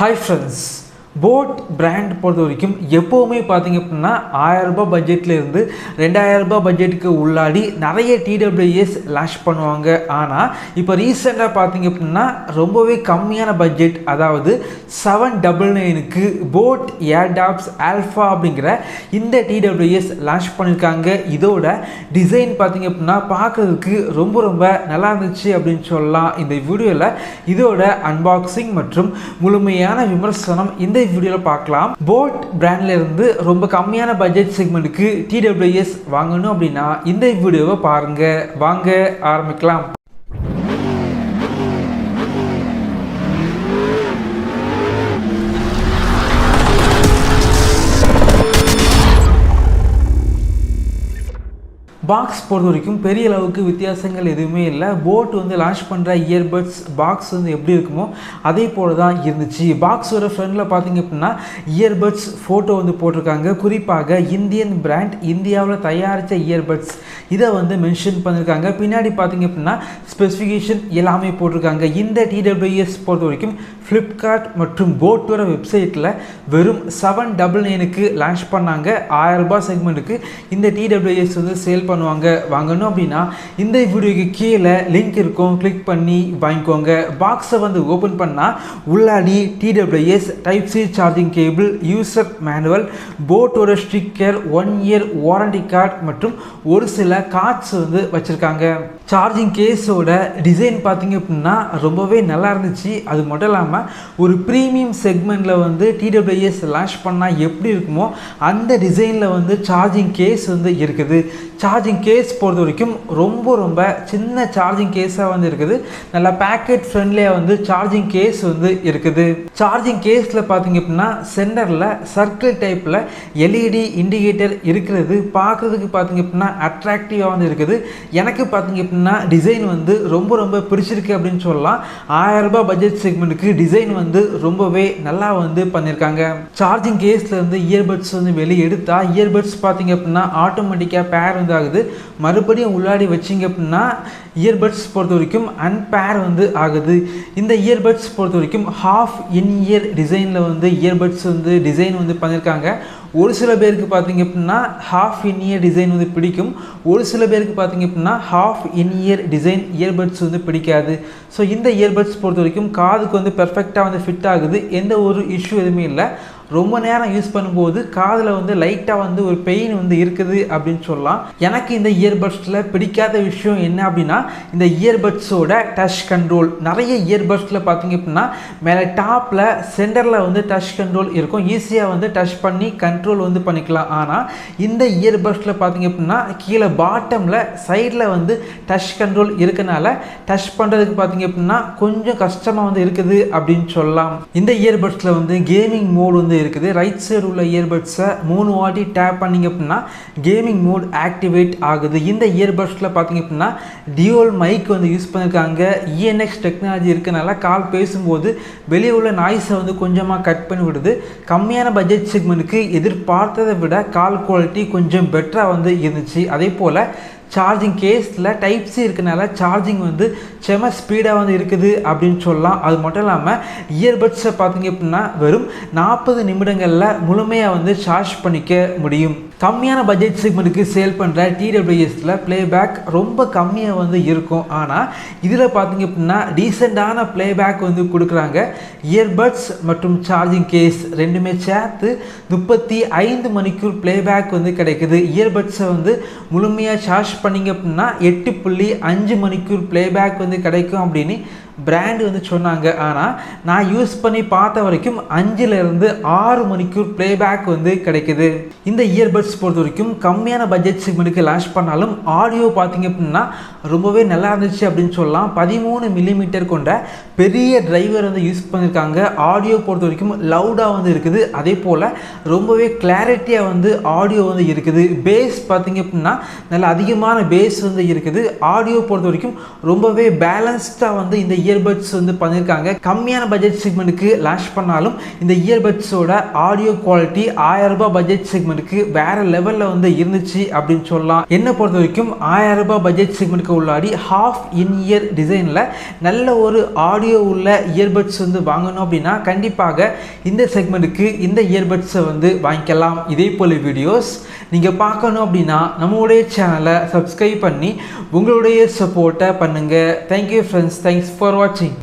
Hi friends, boAt brand பொறுத்த வரைக்கும் எப்போவுமே பார்த்தீங்க அப்படின்னா 1000 ரூபாய் பட்ஜெட்டில் இருந்து 2000 ரூபாய் பட்ஜெட்டுக்கு உள்ளாடி நிறைய TWS லான்ச் பண்ணுவாங்க. ஆனால் இப்போ ரீசெண்டாக பார்த்தீங்க அப்படின்னா ரொம்பவே கம்மியான பட்ஜெட், அதாவது 799க்கு boAt Airdopes Alpha அப்படிங்கிற இந்த TWS லான்ச் பண்ணியிருக்காங்க. இதோட டிசைன் பார்த்தீங்க அப்படின்னா பார்க்குறதுக்கு ரொம்ப நல்லா இருந்துச்சு அப்படின்னு சொல்லலாம். இந்த வீடியோவில் இதோட அன்பாக்சிங் மற்றும் முழுமையான விமர்சனம் இந்த வீடியோவில் பார்க்கலாம். boAt பிராண்ட்ல இருந்து ரொம்ப கம்மியான பட்ஜெட் செக்மெண்ட்டுக்கு TWS வாங்கணும் அப்படின்னா இந்த வீடியோவை பாருங்க. வாங்க ஆரம்பிக்கலாம். பாக்ஸ் பொறுத்த வரைக்கும் பெரிய அளவுக்கு வித்தியாசங்கள் எதுவுமே இல்லை. boAt வந்து லான்ச் பண்ணுற இயர்பட்ஸ் பாக்ஸ் வந்து எப்படி இருக்குமோ அதே போல் தான் இருந்துச்சு. பாக்ஸோட ஃப்ரண்டில் பார்த்தீங்க அப்படின்னா இயர்பட்ஸ் ஃபோட்டோ வந்து போட்டிருக்காங்க. குறிப்பாக இந்தியன் பிராண்ட், இந்தியாவில் தயாரித்த இயர்பட்ஸ் இதை வந்து மென்ஷன் பண்ணியிருக்காங்க. பின்னாடி பார்த்தீங்க அப்படின்னா ஸ்பெசிஃபிகேஷன் எல்லாமே போட்டிருக்காங்க. இந்த TWS பொறுத்த வரைக்கும் ஃப்ளிப்கார்ட் மற்றும் boAtோட வெப்சைட்டில் வெறும் 799க்கு லான்ச் பண்ணாங்க. 1000 ரூபாய் செக்மெண்ட்டுக்கு இந்த TWS வந்து சேல் பண்ணுவாங்க. வாங்கணும் அப்படின்னா இந்த வீடியோக்கு கீழே லிங்க் இருக்கும், கிளிக் பண்ணி வாங்கிக்கோங்க. பாக்ஸை வந்து ஓப்பன் பண்ணால் உள்ளாடி TWS type C charging cable, user manual, boAtோட ஸ்டிக்கர், 1 இயர் வாரண்டி கார்டு மற்றும் ஒரு சில கார்ட்ஸ் வந்து வச்சுருக்காங்க. சார்ஜிங் கேஸோட டிசைன் பார்த்தீங்க அப்படின்னா ரொம்பவே நல்லா இருந்துச்சு. அது மட்டும் இல்லாமல் ஒரு ப்ரீமியம் செக்மெண்ட்டில் வந்து TWS லான்ச் பண்ணால் எப்படி இருக்குமோ அந்த டிசைனில் வந்து சார்ஜிங் கேஸ் வந்து இருக்குது. சார்ஜிங் கேஸ் பொறுத்த வரைக்கும் ரொம்ப சின்ன சார்ஜிங் கேஸாக வந்து இருக்குது. நல்லா பேக்கெட் ஃப்ரெண்ட்லியாக வந்து சார்ஜிங் கேஸ் வந்து இருக்குது. சார்ஜிங் கேஸில் பார்த்தீங்க அப்படின்னா சென்டரில் சர்க்கிள் டைப்பில் LED இண்டிகேட்டர் இருக்கிறது. பார்க்குறதுக்கு பார்த்தீங்க அப்படின்னா அட்ராக்டிவாக வந்து இருக்குது. எனக்கு பார்த்தீங்க அப்படின்னா டிசைன் வந்து ரொம்ப பிடிச்சிருக்கு அப்படின்னு சொல்லலாம். 1000 ரூபாய் பட்ஜெட் செக்மெண்ட்டுக்கு டிசைன் வந்து ரொம்பவே நல்லா வந்து பண்ணியிருக்காங்க. சார்ஜிங் கேஸில் இருந்து இயர்பட்ஸ் வந்து வெளியே எடுத்தால் இயர்பட்ஸ் பார்த்தீங்க அப்படின்னா ஆட்டோமேட்டிக்காக பேர் வந்து ஆகுது. மறுபடியும் உள்ளாடி வச்சிங்க அப்படின்னா இயர்பட்ஸ் பொறுத்த வரைக்கும் அன்பேர் வந்து ஆகுது. இந்த இயர்பட்ஸ் பொறுத்த வரைக்கும் ஹாஃப் இன் இயர் டிசைனில் வந்து இயர்பட்ஸ் வந்து டிசைன் வந்து பண்ணியிருக்காங்க. ஒரு சில பேருக்கு பார்த்தீங்க அப்படின்னா ஹாஃப் இன் இயர் டிசைன் வந்து பிடிக்கும். ஒரு சில பேருக்கு பார்த்தீங்க அப்படின்னா half in year design earbuds வந்து பிடிக்காது. ஸோ இந்த இயர்பட்ஸ் பொறுத்த வரைக்கும் காதுக்கு வந்து பெர்ஃபெக்டாக வந்து ஃபிட் ஆகுது. எந்த ஒரு இஷ்யூ எதுவுமே இல்லை. ரொம்ப நேரம் யூஸ் பண்ணும்போது காதில் வந்து லைட்டாக வந்து ஒரு பெயின் வந்து இருக்குது அப்படின்னு சொல்லலாம். எனக்கு இந்த இயர்பட்ஸில் பிடிக்காத விஷயம் என்ன அப்படின்னா இந்த இயர்பட்ஸோட டச் கண்ட்ரோல். நிறைய இயர்பட்ஸில் பார்த்தீங்க அப்படின்னா மேலே டாப்பில் சென்டரில் வந்து டச் கண்ட்ரோல் இருக்கும். ஈஸியாக வந்து டச் பண்ணி கண்ட்ரோல் வந்து பண்ணிக்கலாம். ஆனால் இந்த இயர்பட்ஸில் பார்த்தீங்க அப்படின்னா கீழே பாட்டமில் சைடில் வந்து டச் கண்ட்ரோல் இருக்கனால டச் பண்ணுறதுக்கு பார்த்தீங்க அப்படின்னா கொஞ்சம் கஷ்டமாக வந்து இருக்குது அப்படின்னு சொல்லலாம். இந்த இயர்பட்ஸில் வந்து கேமிங் மோட் வந்து இருக்குது. ரைட் சைடு உள்ள இயர்பட்ஸை 3 வாட்டி டேப் பண்ணிங்க அப்படின்னா கேமிங் மோட் ஆக்டிவேட் ஆகுது. இந்த இயர்பட்ஸில் பார்த்தீங்க அப்படின்னா டியூவல் மைக் வந்து யூஸ் பண்ணியிருக்காங்க. ENX டெக்னாலஜி இருக்கனால கால் பேசும்போது வெளியே உள்ள நாய்ஸை வந்து கொஞ்சமாக கட் பண்ணி விடுது. கம்மியான பட்ஜெட் செக்மெண்ட்டுக்கு எதிர்பார்த்ததை விட கால் குவாலிட்டி கொஞ்சம் பெட்டராக வந்து இருந்துச்சு. அதே போல் சார்ஜிங் கேஸில் டைப் சி இருக்கனால சார்ஜிங் வந்து செம ஸ்பீடாக வந்து இருக்குது அப்படின்னு சொல்லலாம். அது மட்டும் இல்லாமல் இயர்பட்ஸை பார்த்தீங்க அப்படின்னா வெறும் 40 நிமிடங்களில் முழுமையாக வந்து சார்ஜ் பண்ணிக்க முடியும். கம்மியான பட்ஜெட் செக்மெண்ட்டுக்கு சேல் பண்ணுற TWSல ப்ளேபேக் ரொம்ப கம்மியாக வந்து இருக்கும். ஆனால் இதில் பார்த்தீங்க அப்படின்னா டீசெண்டான ப்ளேபேக் வந்து கொடுக்குறாங்க. இயர்பட்ஸ் மற்றும் சார்ஜிங் கேஸ் ரெண்டுமே சேர்த்து 35 மணிக்கூர் ப்ளேபேக் வந்து கிடைக்குது. இயர்பட்ஸை வந்து முழுமையாக சார்ஜ் பண்ணிங்க அப்படின்னா 8.5 மணிக்கூர் ப்ளேபேக் வந்து கிடைக்கும் அப்படின்னு பிராண்ட் வந்து சொன்னாங்க. ஆனால் நான் யூஸ் பண்ணி பார்த்த வரைக்கும் 5லிருந்து 6 மணிக்கூர் ப்ளேபேக் வந்து கிடைக்குது. இந்த இயர்பட்ஸ் பொறுத்த வரைக்கும் கம்மியான பட்ஜெட் செக்மெண்ட்டுக்கு லான்ச் பண்ணாலும் ஆடியோ பார்த்தீங்க அப்படின்னா ரொம்பவே நல்லா இருந்துச்சு அப்படின்னு சொல்லலாம். 13 மில்லிமீட்டர் கொண்ட பெரிய டிரைவர் வந்து யூஸ் பண்ணியிருக்காங்க. ஆடியோ பொறுத்த வரைக்கும் லவுடாக வந்து இருக்குது. அதே போல் ரொம்பவே கிளாரிட்டியாக வந்து ஆடியோ வந்து இருக்குது. பேஸ் பார்த்தீங்க அப்படின்னா நல்ல அதிகமான பேஸ் வந்து இருக்குது. ஆடியோ பொறுத்த வரைக்கும் ரொம்பவே பேலன்ஸ்டாக வந்து இந்த இயர்பட்ஸ் வந்து பண்ணியிருக்காங்க. கம்மியான பட்ஜெட் செக்மெண்ட்டுக்கு லான்ச் பண்ணாலும் இந்த இயர்பட்ஸோட ஆடியோ குவாலிட்டி 1000 ரூபாய் பட்ஜெட் செக்மெண்ட்டுக்கு வேற லெவலில் வந்து இருந்துச்சு அப்படின்னு சொல்லலாம். என்ன பொறுத்த வரைக்கும் 1000 ரூபாய் பட்ஜெட் செக்மெண்ட்டுக்கு உள்ளாடி ஹாஃப் இன் இயர் டிசைனில் நல்ல ஒரு ஆடியோ உள்ள இயர்பட்ஸ் வந்து வாங்கணும் அப்படின்னா கண்டிப்பாக இந்த செக்மெண்ட்டுக்கு இந்த இயர்பட்ஸை வந்து வாங்கிக்கலாம். இதே போல் வீடியோஸ் நீங்கள் பார்க்கணும் அப்படின்னா நம்மளுடைய சேனலை சப்ஸ்கிரைப் பண்ணி உங்களுடைய சப்போர்ட்டை பண்ணுங்கள். தேங்க்யூ ஃப்ரெண்ட்ஸ், தேங்க்ஸ் ஃபார் வாட்சிங்.